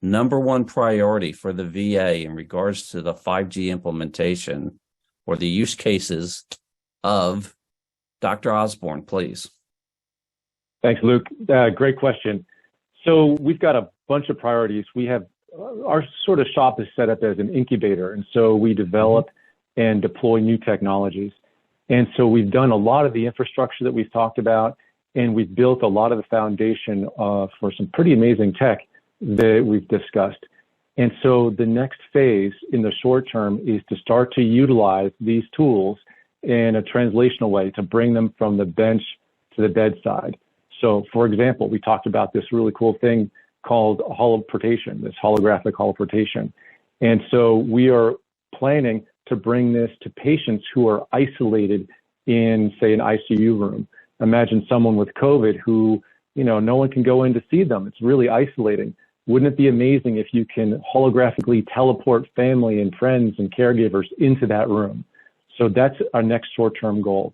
number one priority for the VA in regards to the 5G implementation or the use cases of Dr. Osborne, please? Thanks, Luke. Great question. So we've got a bunch of priorities. We have our sort of shop is set up as an incubator, and so we develop and deploy new technologies. And so we've done a lot of the infrastructure that we've talked about, and we've built a lot of the foundation for some pretty amazing tech that we've discussed. And so the next phase in the short term is to start to utilize these tools in a translational way to bring them from the bench to the bedside. So for example, we talked about this really cool thing called holoportation, this holographic holoportation. And so we are planning to bring this to patients who are isolated in, say, an ICU room. Imagine someone with COVID who, no one can go in to see them. It's really isolating. Wouldn't it be amazing if you can holographically teleport family and friends and caregivers into that room? So that's our next short-term goal.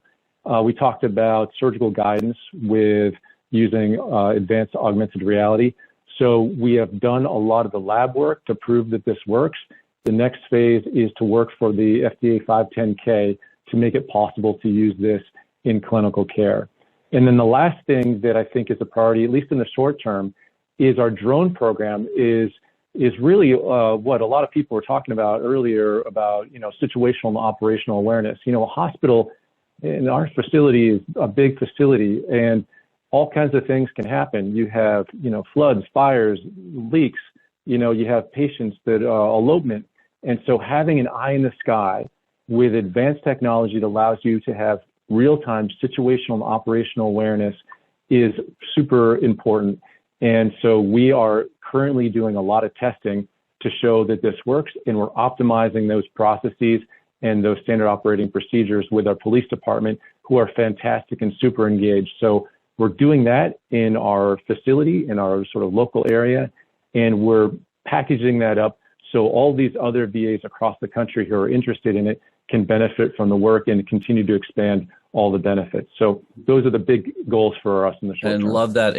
We talked about surgical guidance with using advanced augmented reality. So we have done a lot of the lab work to prove that this works. The next phase is to work for the FDA 510K to make it possible to use this in clinical care. And then the last thing that I think is a priority, at least in the short term, is our drone program is really what a lot of people were talking about earlier about, situational and operational awareness. A hospital in our facility is a big facility, and all kinds of things can happen. You have, floods, fires, leaks, you have patients that elopement. And so having an eye in the sky with advanced technology that allows you to have real-time situational and operational awareness is super important. And so we are currently doing a lot of testing to show that this works, and we're optimizing those processes and those standard operating procedures with our police department, who are fantastic and super engaged. So we're doing that in our facility, in our sort of local area, and we're packaging that up so all these other VAs across the country who are interested in it can benefit from the work and continue to expand all the benefits. So those are the big goals for us in the short term. And love that